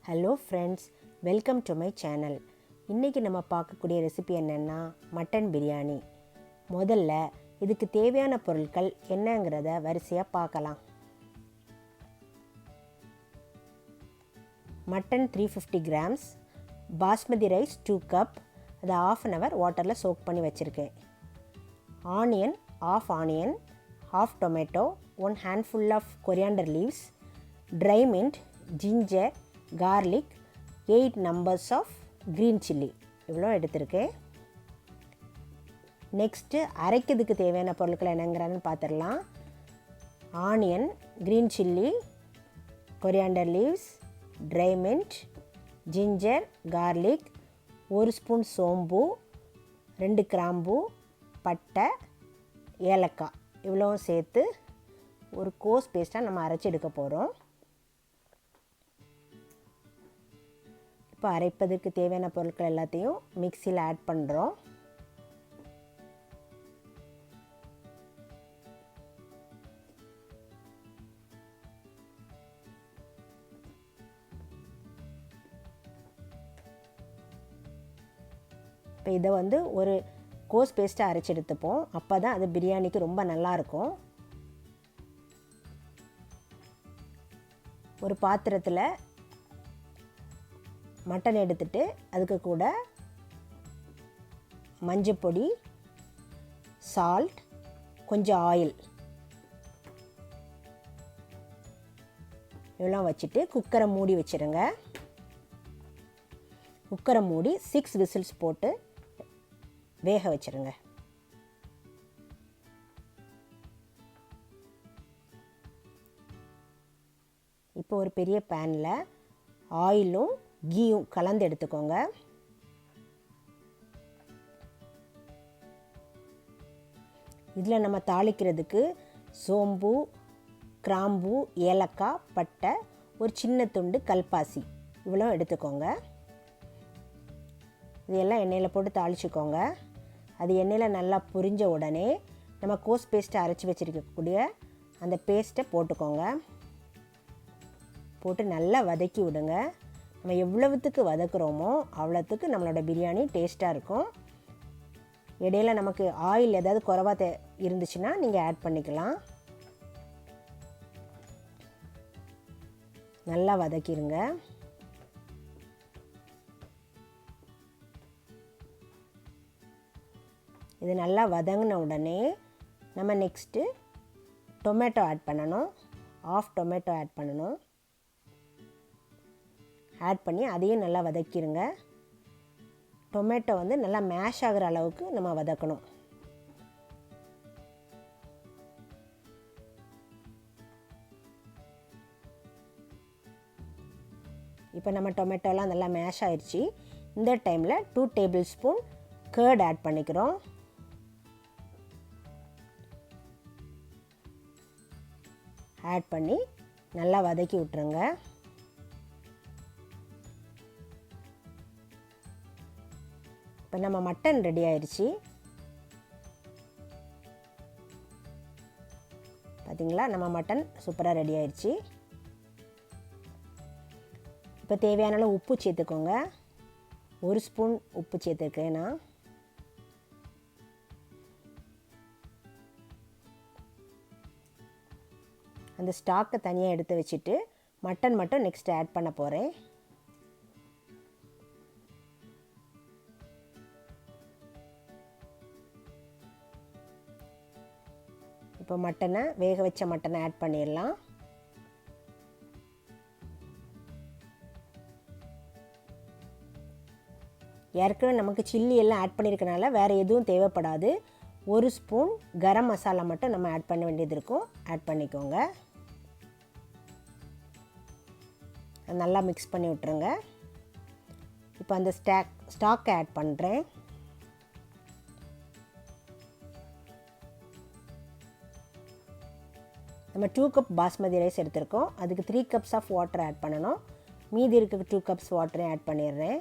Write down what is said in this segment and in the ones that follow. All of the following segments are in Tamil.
Hello friends, welcome to my channel. இன்றைக்கி நம்ம பார்க்கக்கூடிய ரெசிபி என்னென்னா மட்டன் பிரியாணி. முதல்ல இதுக்கு தேவையான பொருட்கள் என்னங்கிறத வரிசையாக பார்க்கலாம். Mutton 350 grams, basmati rice 2 cup, அதை ½ அன் ஹவர் வாட்டரில் சோக் பண்ணி வச்சுருக்கேன். Onion, ½ onion, ½ tomato, 1 handful of coriander leaves, dry mint, ginger, garlic, 8 numbers of green chilli. இவ்வளோ எடுத்திருக்கேன். நெக்ஸ்ட்டு அரைக்கிறதுக்கு தேவையான பொருட்கள் என்னங்கிறான்னு பார்த்துடலாம். Onion, green chilli, coriander leaves, dry mint, ginger, garlic, 1 spoon சோம்பு, 2 கிராம்பு, பட்டை, ஏலக்காய் இவ்வளோவும் சேர்த்து ஒரு கோஸ் பேஸ்ட்டாக நம்ம அரைச்சி எடுக்க போகிறோம். இப்போ அரைப்பதற்கு தேவையான பொருட்கள் எல்லாத்தையும் மிக்சியில் ஆட் பண்ணுறோம். இப்போ இதை ஒரு கோஸ் பேஸ்ட்டை அரைச்சி எடுத்துப்போம். அப்போ தான் அது பிரியாணிக்கு ரொம்ப நல்லாயிருக்கும். ஒரு பாத்திரத்தில் மட்டன் எடுத்துட்டு அதுக்கு கூட மஞ்சப்பொடி, சால்ட், கொஞ்சம் ஆயில் இதெல்லாம் வச்சுட்டு குக்கரை மூடி வச்சுருங்க. குக்கரை மூடி 6 விசில்ஸ் போட்டு வேக வச்சுருங்க. இப்போ ஒரு பெரிய பேனில் ஆயிலும் கீயும் கலந்து எடுத்துக்கோங்க. இதில் நம்ம தாளிக்கிறதுக்கு சோம்பு, கிராம்பு, ஏலக்காய், பட்டை, ஒரு சின்ன துண்டு கல்பாசி இவ்வளோ எடுத்துக்கோங்க. இதெல்லாம் எண்ணெயில் போட்டு தாளிச்சுக்கோங்க. அது எண்ணெயில் நல்லா பொரிஞ்ச உடனே நம்ம கோஸ் பேஸ்ட்டை அரைச்சி வச்சுருக்கக்கூடிய அந்த பேஸ்ட்டை போட்டுக்கோங்க. போட்டு நல்லா வதக்கி விடுங்க. நம்ம எவ்வளவுத்துக்கு வதக்குறோமோ அவ்வளோத்துக்கு நம்மளோட பிரியாணி டேஸ்ட்டாக இருக்கும். இடையில் நமக்கு ஆயில் ஏதாவது குறைவாக இருந்துச்சுன்னா நீங்கள் ஆட் பண்ணிக்கலாம். நல்லா வதக்கிடுங்க. இது நல்லா வதங்கின உடனே நம்ம நெக்ஸ்ட்டு டொமேட்டோ ஆட் பண்ணணும். ½ டொமேட்டோ ஆட் பண்ணணும். ஆட் பண்ணி அதையும் நல்லா வதக்கிடுங்க. டொமேட்டோ நல்லா மேஷ் ஆகிற அளவுக்கு நம்ம வதக்கணும். இப்போ நம்ம டொமேட்டோலாம் நல்லா மேஷ் ஆயிடுச்சு. இந்த டைமில் 2 டேபிள் ஸ்பூன் கர்ட் ஆட் பண்ணிக்கிறோம். ஆட் பண்ணி நல்லா வதக்கி விட்டுருங்க. இப்போ நம்ம மட்டன் ரெடி ஆயிடுச்சு. பார்த்திங்களா, நம்ம மட்டன் சூப்பராக ரெடி ஆயிடுச்சு. இப்போ தேவையான அளவு உப்பு சேர்த்துக்கோங்க. 1 ஸ்பூன் உப்பு சேர்த்துருக்கேன் நான். அந்த ஸ்டாக்கை தனியாக எடுத்து வச்சுட்டு மட்டன் மட்டும் நெக்ஸ்ட் ஆட் பண்ண போகிறேன். இப்போ மட்டனை வேக வச்ச மட்டனை ஆட் பண்ணிடலாம். ஏற்கனவே நமக்கு சில்லி எல்லாம் ஆட் பண்ணியிருக்கனால வேறு எதுவும் தேவைப்படாது. 1 ஸ்பூன் கரம் மசாலா மட்டும் நம்ம ஆட் பண்ண வேண்டியது இருக்கும். ஆட் பண்ணிக்கோங்க. நல்லா மிக்ஸ் பண்ணி விட்டுருங்க. இப்போ அந்த ஸ்டாக்கை ஆட் பண்ணுறேன். நம்ம 2 கப் பாஸ்மதி ரைஸ் எடுத்திருக்கோம். அதுக்கு 3 கப்ஸ் ஆஃப் வாட்டர் ஆட் பண்ணணும். மீதி இருக்க 2 கப்ஸ் வாட்டரையும் ஆட் பண்ணிடுறேன்.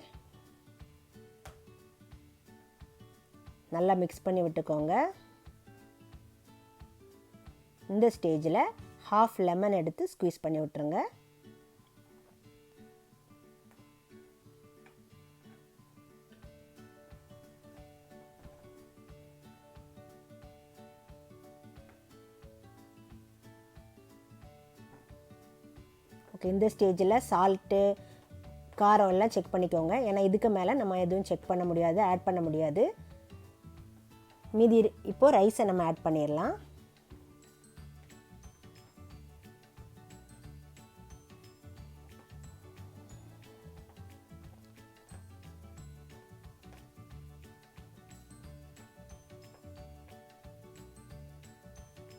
நல்லா மிக்ஸ் பண்ணி விட்டுக்கோங்க. இந்த ஸ்டேஜில் ½ லெமன் எடுத்து ஸ்குவீஸ் பண்ணி விட்டுருங்க. ஓகே, இந்த ஸ்டேஜில் சால்ட்டு காரம் எல்லாம் செக் பண்ணிக்கோங்க. ஏன்னா இதுக்கு மேலே நம்ம எதுவும் செக் பண்ண முடியாது, ஆட் பண்ண முடியாது. மீதி இப்போது ரைஸை நம்ம ஆட் பண்ணிடலாம்.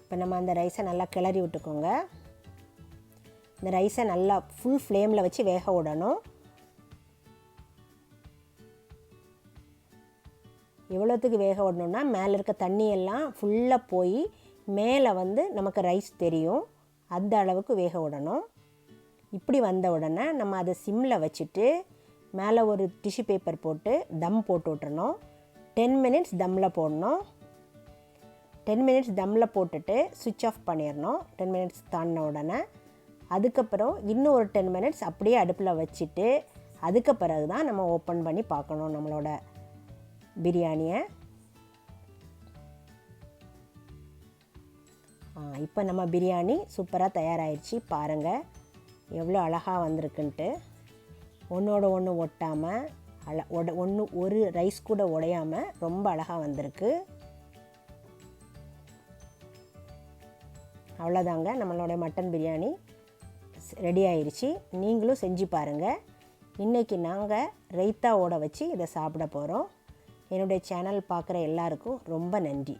இப்போ நம்ம அந்த ரைஸை நல்லா கிளறி விட்டுக்கோங்க. இந்த ரைஸை நல்லா ஃபுல் ஃப்ளேமில் வச்சு வேக விடணும். எவ்வளோத்துக்கு வேக விடணுன்னா, மேலே இருக்க தண்ணியெல்லாம் ஃபுல்லாக போய் மேலே வந்து நமக்கு ரைஸ் தெரியும், அந்த அளவுக்கு வேக விடணும். இப்படி வந்த உடனே நம்ம அதை சிம்மில் வச்சுட்டு மேலே ஒரு டிஷ்யூ பேப்பர் போட்டு தம் போட்டு விட்டுறணும். 10 மினிட்ஸ் தம்மில் போடணும். 10 மினிட்ஸ் தம்மில் போட்டுட்டு சுவிட்ச் ஆஃப் பண்ணிடணும். 10 மினிட்ஸ் தாண்டின உடனே அதுக்கப்புறம் இன்னும் ஒரு 10 மினிட்ஸ் அப்படியே அடுப்பில் வச்சுட்டு அதுக்கு பிறகு தான் நம்ம ஓப்பன் பண்ணி பார்க்கணும் நம்மளோட பிரியாணியை. இப்போ நம்ம பிரியாணி சூப்பராக தயாராகிடுச்சு. பாருங்கள் எவ்வளோ அழகாக வந்திருக்குன்ட்டு. ஒன்றோட ஒன்று ஒட்டாமல் ஒரு ரைஸ் கூட உடையாமல் ரொம்ப அழகாக வந்திருக்கு. அவ்வளோதாங்க, நம்மளோட மட்டன் பிரியாணி ரெடி ஆயிடுச்சு. நீங்களும் செஞ்சு பாருங்கள். இன்றைக்கி நாங்கள் ரைத்தாவோட வச்சு இதை சாப்பிட போகிறோம். என்னுடைய சேனல் பார்க்குற எல்லாருக்கும் ரொம்ப நன்றி.